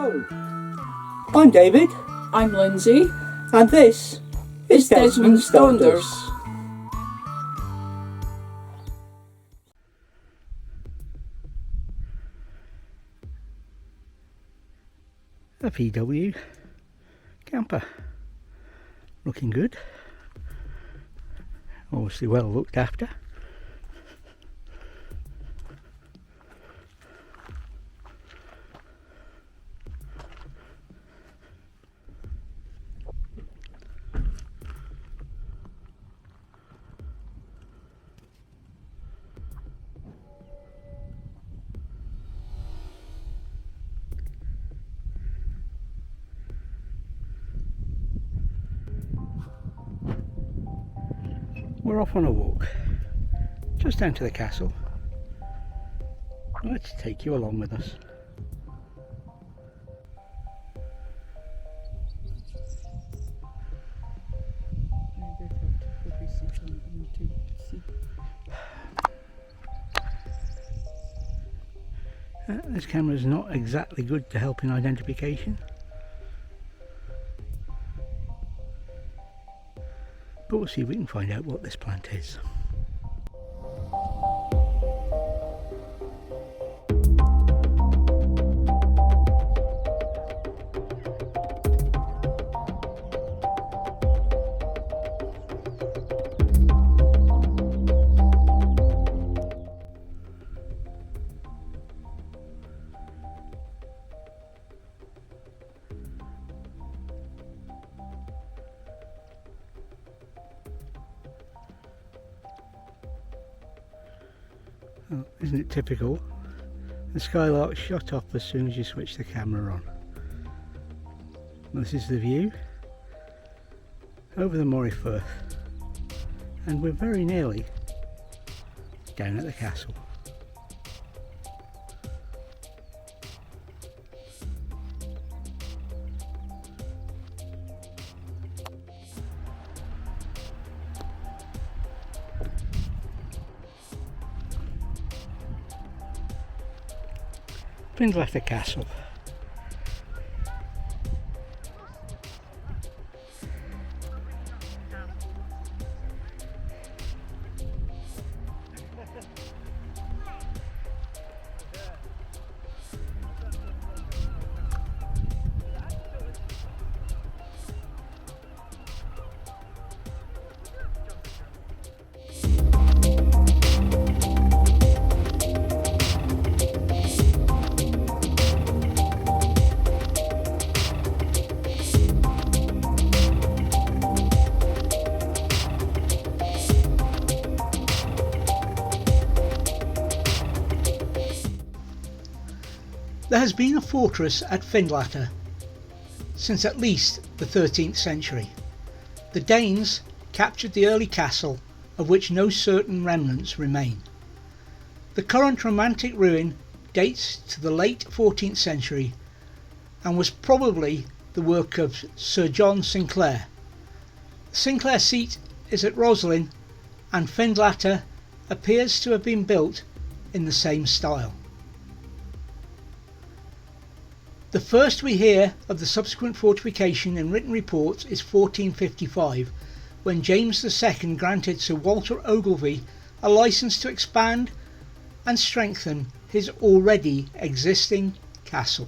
Hello, I'm David. I'm Lindsay. And this is Desmond's Thunders. A VW camper, looking good, obviously well looked after. We're off on a walk, just down to the castle. Let's take you along with us. This camera is not exactly good to help in identification. But we'll see if we can find out what this plant is. Oh, isn't it typical? The skylark shut off as soon as you switch the camera on. This is the view over the Moray Firth, and we're very nearly down at the castle. Findlater Castle. There has been a fortress at Findlater since at least the 13th century. The Danes captured the early castle, of which no certain remnants remain. The current romantic ruin dates to the late 14th century and was probably the work of Sir John Sinclair. The Sinclair seat is at Roslyn, and Findlater appears to have been built in the same style. The first we hear of the subsequent fortification in written reports is 1455, when James II granted Sir Walter Ogilvie a licence to expand and strengthen his already existing castle.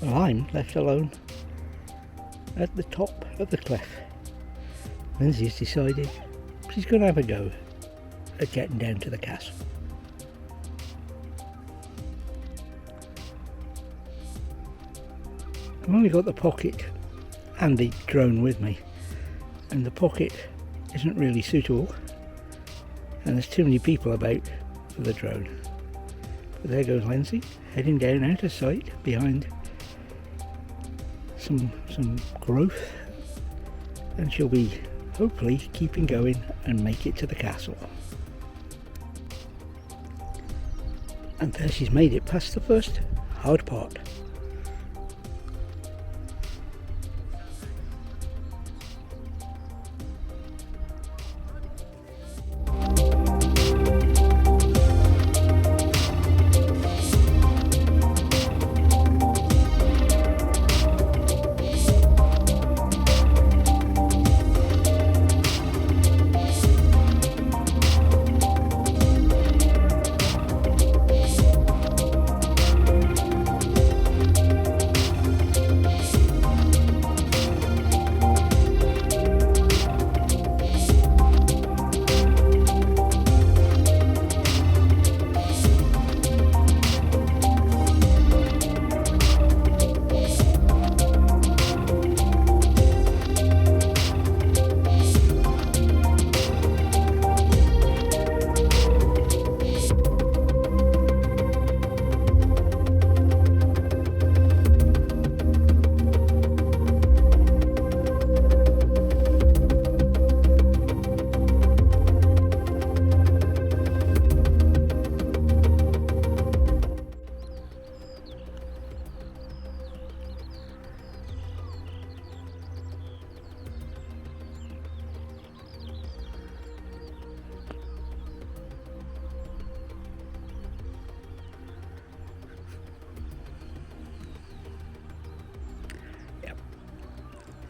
Well, I'm left alone at the top of the cliff. Lindsay's decided she's going to have a go. at getting down to the castle. I've only got the pocket and the drone with me, and the pocket isn't really suitable, and there's too many people about for the drone. But there goes Lindsay, heading down out of sight behind some growth, and she'll be hopefully keeping going and make it to the castle. And there she's made it past the first hard part.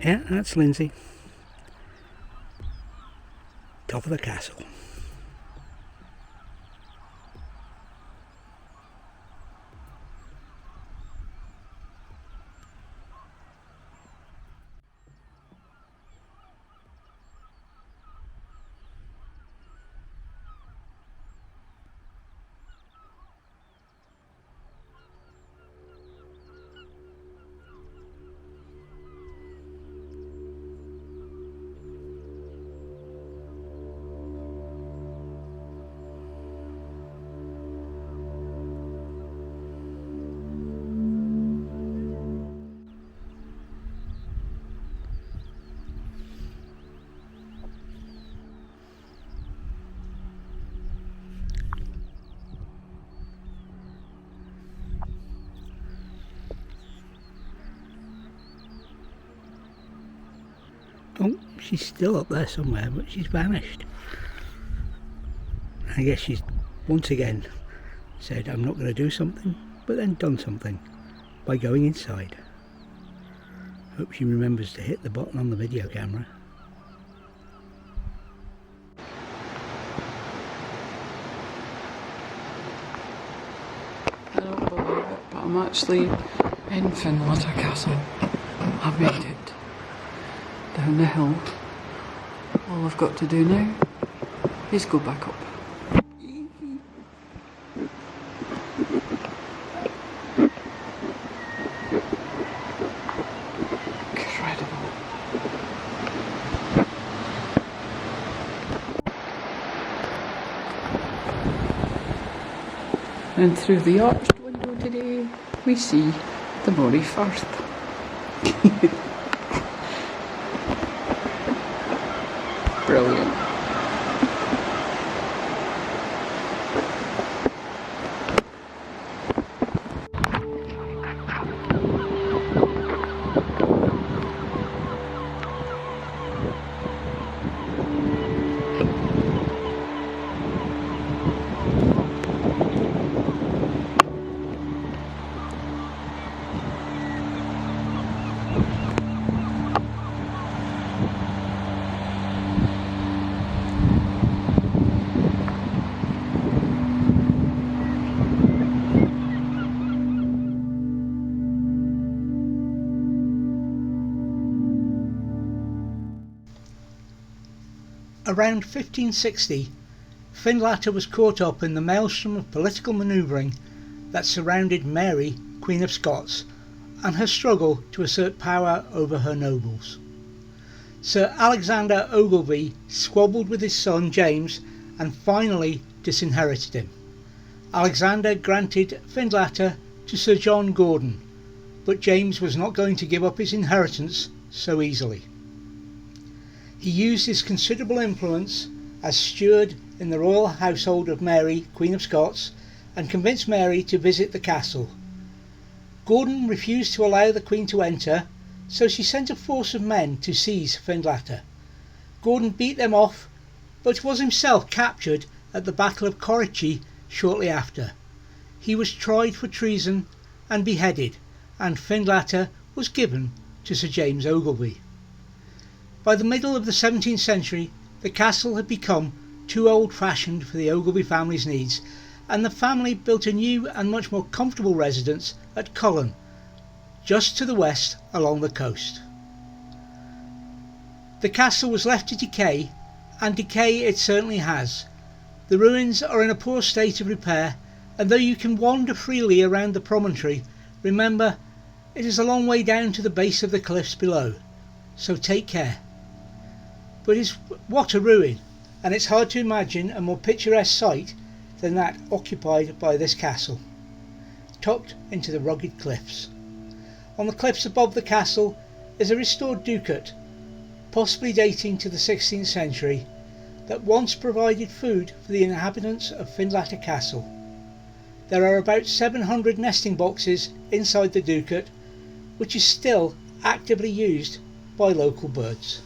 Yeah, that's Lindsay. Top of the castle. Oh, she's still up there somewhere, but she's vanished. I guess she's once again said, I'm not going to do something, but then done something by going inside. Hope she remembers to hit the button on the video camera. I don't believe it, but I'm actually in Findlater Castle. I've made it. Down the hill. All I've got to do now is go back up. Incredible. And through the arched window today, we see the Moray Firth. Brilliant. Around 1560, Findlater was caught up in the maelstrom of political manoeuvring that surrounded Mary, Queen of Scots, and her struggle to assert power over her nobles. Sir Alexander Ogilvie squabbled with his son James and finally disinherited him. Alexander granted Findlater to Sir John Gordon, but James was not going to give up his inheritance so easily. He used his considerable influence as steward in the royal household of Mary, Queen of Scots, and convinced Mary to visit the castle. Gordon refused to allow the Queen to enter, so she sent a force of men to seize Findlater. Gordon beat them off, but was himself captured at the Battle of Corrichie shortly after. He was tried for treason and beheaded, and Findlater was given to Sir James Ogilvie. By the middle of the 17th century, the castle had become too old-fashioned for the Ogilvie family's needs, and the family built a new and much more comfortable residence at Cullen, just to the west along the coast. The castle was left to decay, and decay it certainly has. The ruins are in a poor state of repair, and though you can wander freely around the promontory, remember it is a long way down to the base of the cliffs below, so take care. But what a ruin, and it's hard to imagine a more picturesque site than that occupied by this castle, tucked into the rugged cliffs. On the cliffs above the castle is a restored ducat, possibly dating to the 16th century, that once provided food for the inhabitants of Findlater Castle. There are about 700 nesting boxes inside the ducat, which is still actively used by local birds.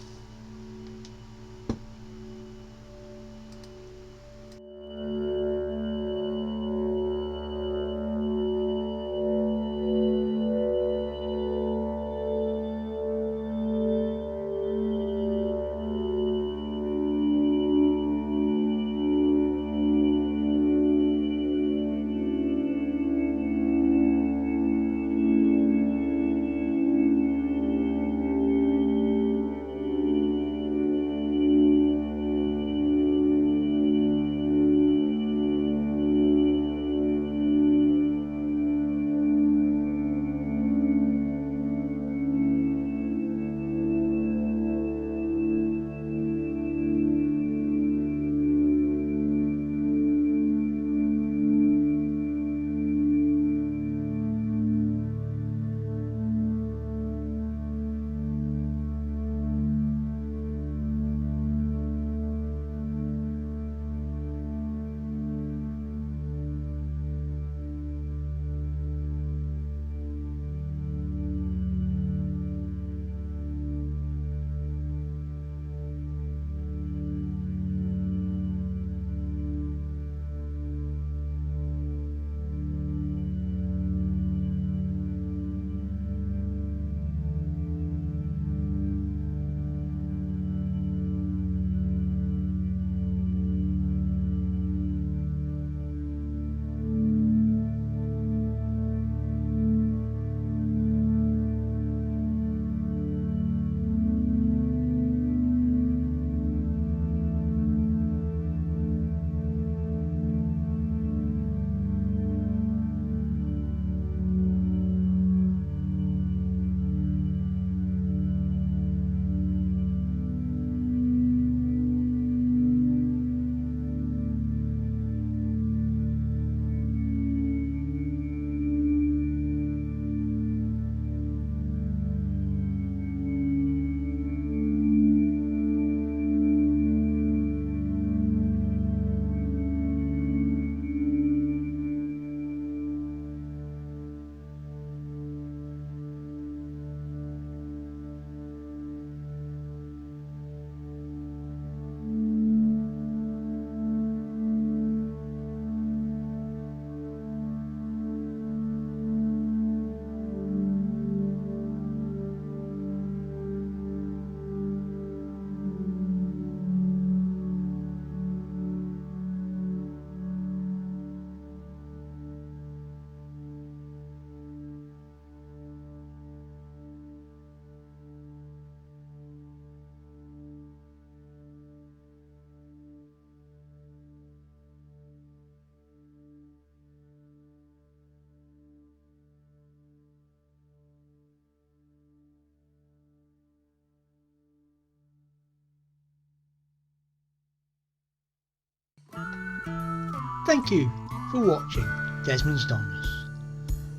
Thank you for watching Desmond's Donders.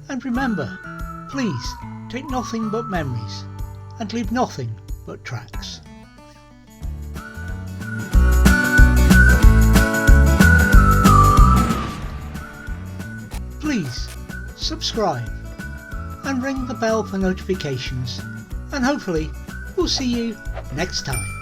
And remember, please take nothing but memories and leave nothing but tracks. Please subscribe and ring the bell for notifications, and hopefully we'll see you next time.